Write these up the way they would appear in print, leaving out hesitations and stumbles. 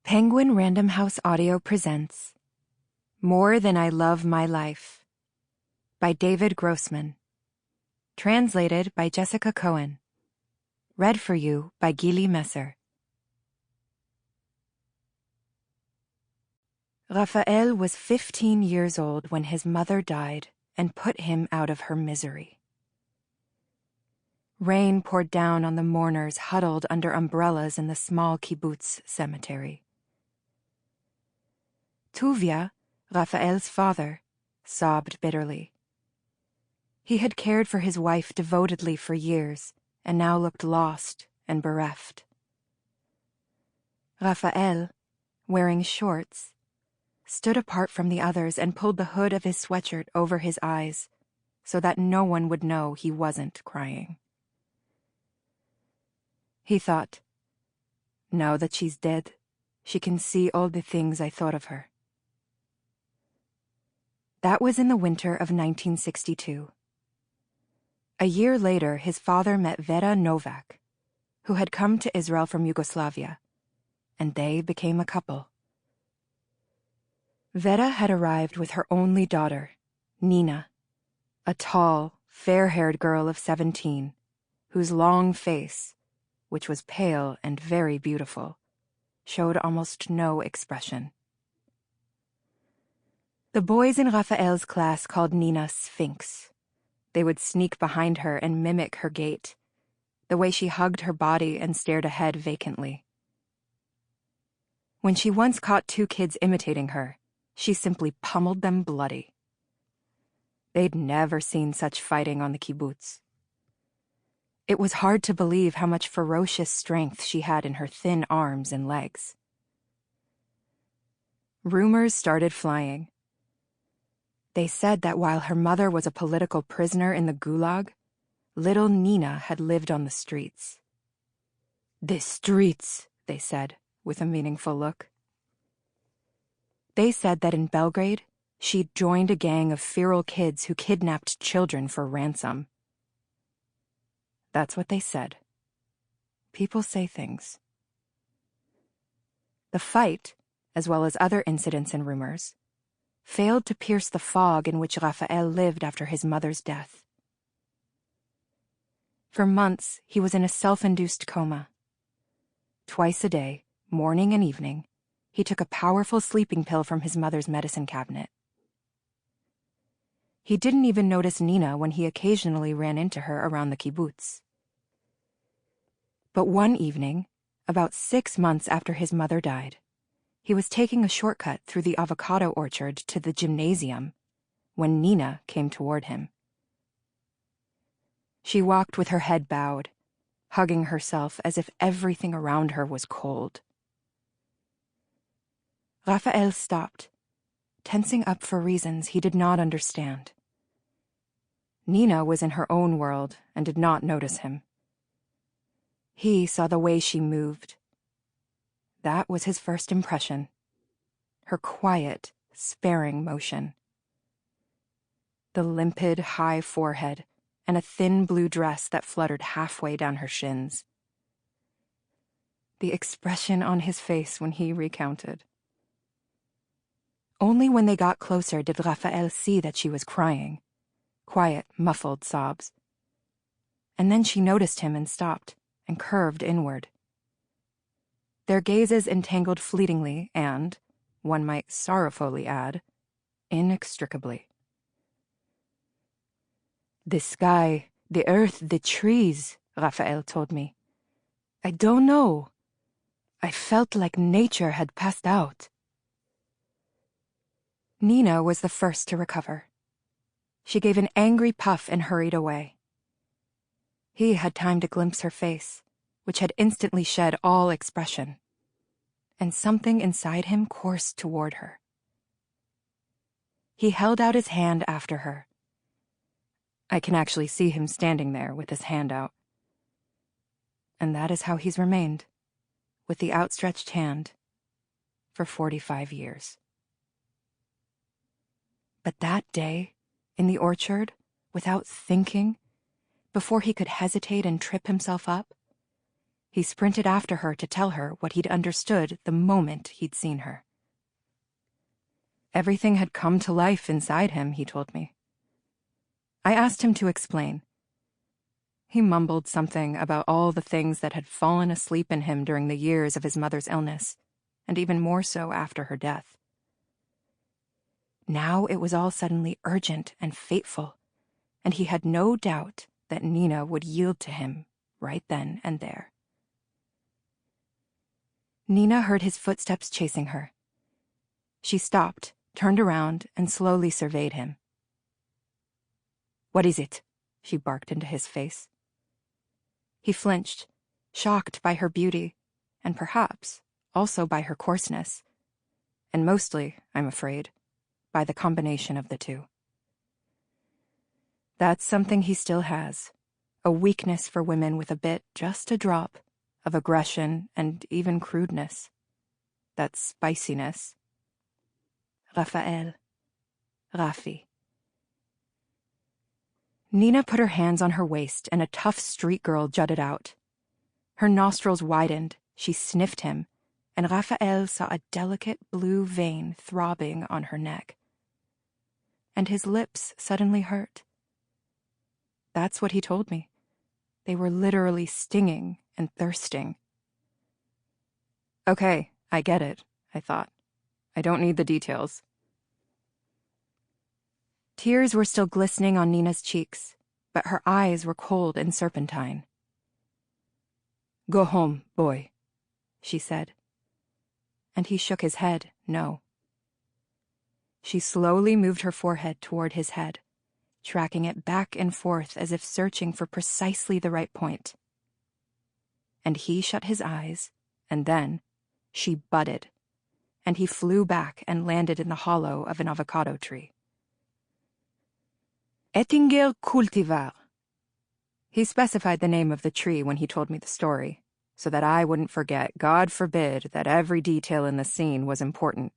Penguin Random House Audio presents More Than I Love My Life by David Grossman. Translated by Jessica Cohen. Read for you by Gilli Messer. Raphael was 15 years old when his mother died and put him out of her misery. Rain poured down on the mourners huddled under umbrellas in the small kibbutz cemetery. Tuvia, Raphael's father, sobbed bitterly. He had cared for his wife devotedly for years and now looked lost and bereft. Raphael, wearing shorts, stood apart from the others and pulled the hood of his sweatshirt over his eyes so that no one would know he wasn't crying. He thought, now that she's dead, she can see all the things I thought of her. That was in the winter of 1962. A year later, his father met Vera Novak, who had come to Israel from Yugoslavia, and they became a couple. Vera had arrived with her only daughter, Nina, a tall, fair-haired girl of 17, whose long face, which was pale and very beautiful, showed almost no expression. The boys in Raphael's class called Nina Sphinx. They would sneak behind her and mimic her gait, the way she hugged her body and stared ahead vacantly. When she once caught two kids imitating her, she simply pummeled them bloody. They'd never seen such fighting on the kibbutz. It was hard to believe how much ferocious strength she had in her thin arms and legs. Rumors started flying. They said that while her mother was a political prisoner in the Gulag, little Nina had lived on the streets. The streets, they said, with a meaningful look. They said that in Belgrade, she'd joined a gang of feral kids who kidnapped children for ransom. That's what they said. People say things. The fight, as well as other incidents and rumors, failed to pierce the fog in which Raphael lived after his mother's death. For months, he was in a self-induced coma. Twice a day, morning and evening, he took a powerful sleeping pill from his mother's medicine cabinet. He didn't even notice Nina when he occasionally ran into her around the kibbutz. But one evening, about 6 months after his mother died, he was taking a shortcut through the avocado orchard to the gymnasium when Nina came toward him. She walked with her head bowed, hugging herself as if everything around her was cold. Raphael stopped, tensing up for reasons he did not understand. Nina was in her own world and did not notice him. He saw the way she moved. That was his first impression. Her quiet, sparing motion. The limpid, high forehead and a thin blue dress that fluttered halfway down her shins. The expression on his face when he recounted. Only when they got closer did Raphael see that she was crying. Quiet, muffled sobs. And then she noticed him and stopped, and curved inward. Their gazes entangled fleetingly and, one might sorrowfully add, inextricably. The sky, the earth, the trees, Raphael told me. I don't know. I felt like nature had passed out. Nina was the first to recover. She gave an angry puff and hurried away. He had time to glimpse her face, which had instantly shed all expression, and something inside him coursed toward her. He held out his hand after her. I can actually see him standing there with his hand out. And that is how he's remained, with the outstretched hand, for 45 years. But that day, in the orchard, without thinking, before he could hesitate and trip himself up, He sprinted after her to tell her what he'd understood the moment he'd seen her. Everything had come to life inside him, he told me. I asked him to explain. He mumbled something about all the things that had fallen asleep in him during the years of his mother's illness, and even more so after her death. Now it was all suddenly urgent and fateful, and he had no doubt that Nina would yield to him right then and there. Nina heard his footsteps chasing her. She stopped, turned around, and slowly surveyed him. "What is it?" she barked into his face. He flinched, shocked by her beauty, and perhaps also by her coarseness, and mostly, I'm afraid, by the combination of the two. That's something he still has, a weakness for women with a bit, just a drop, of aggression and even crudeness. That spiciness. Raphael. Rafi. Nina put her hands on her waist and a tough street girl jutted out. Her nostrils widened, she sniffed him, and Raphael saw a delicate blue vein throbbing on her neck. And his lips suddenly hurt. That's what he told me. They were literally stinging and thirsting. Okay, I get it, I thought. I don't need the details. Tears were still glistening on Nina's cheeks, but her eyes were cold and serpentine. "Go home, boy," she said. And he shook his head, no. She slowly moved her forehead toward his head, tracking it back and forth as if searching for precisely the right point. And he shut his eyes, and then she butted, and he flew back and landed in the hollow of an avocado tree. Ettinger cultivar. He specified the name of the tree when he told me the story, so that I wouldn't forget, God forbid, that every detail in the scene was important,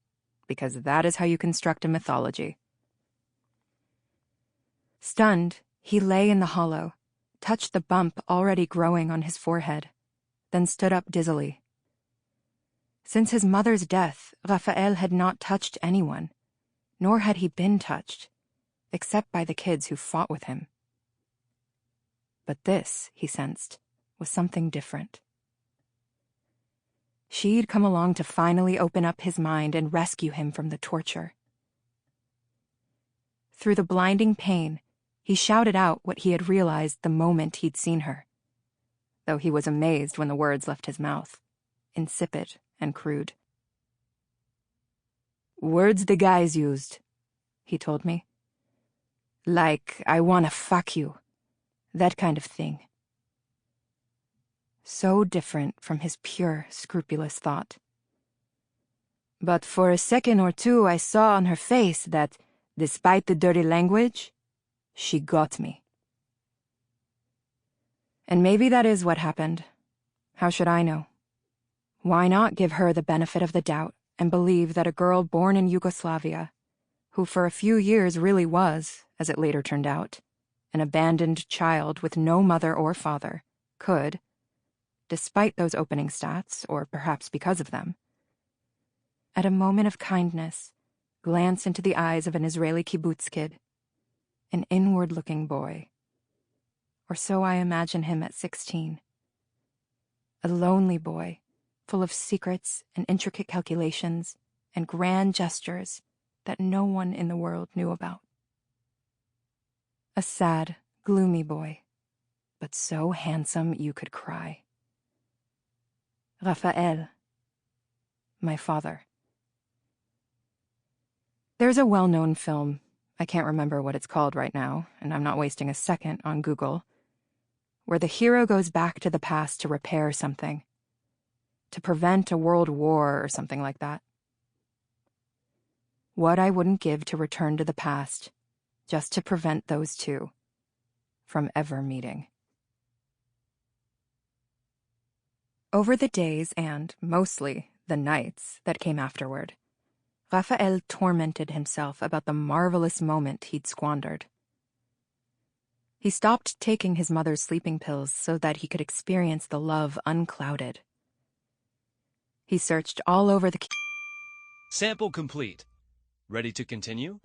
because that is how you construct a mythology. Stunned, he lay in the hollow, touched the bump already growing on his forehead, then stood up dizzily. Since his mother's death, Raphael had not touched anyone, nor had he been touched, except by the kids who fought with him. But this, he sensed, was something different. She'd come along to finally open up his mind and rescue him from the torture. Through the blinding pain, he shouted out what he had realized the moment he'd seen her, though he was amazed when the words left his mouth, insipid and crude. "Words the guys used," he told me. "Like, I wanna fuck you. That kind of thing." So different from his pure, scrupulous thought. But for a second or two I saw on her face that, despite the dirty language, she got me. And maybe that is what happened. How should I know? Why not give her the benefit of the doubt and believe that a girl born in Yugoslavia, who for a few years really was, as it later turned out, an abandoned child with no mother or father, could, despite those opening stats, or perhaps because of them, at a moment of kindness, glance into the eyes of an Israeli kibbutz kid, an inward-looking boy. Or so I imagine him at 16. A lonely boy, full of secrets and intricate calculations and grand gestures that no one in the world knew about. A sad, gloomy boy, but so handsome you could cry. Raphael, my father. There's a well-known film, I can't remember what it's called right now, and I'm not wasting a second on Google, where the hero goes back to the past to repair something, to prevent a world war or something like that. What I wouldn't give to return to the past, just to prevent those two from ever meeting. Over the days and, mostly, the nights that came afterward, Raphael tormented himself about the marvelous moment he'd squandered. He stopped taking his mother's sleeping pills so that he could experience the love unclouded. He searched all over the... Sample complete. Ready to continue?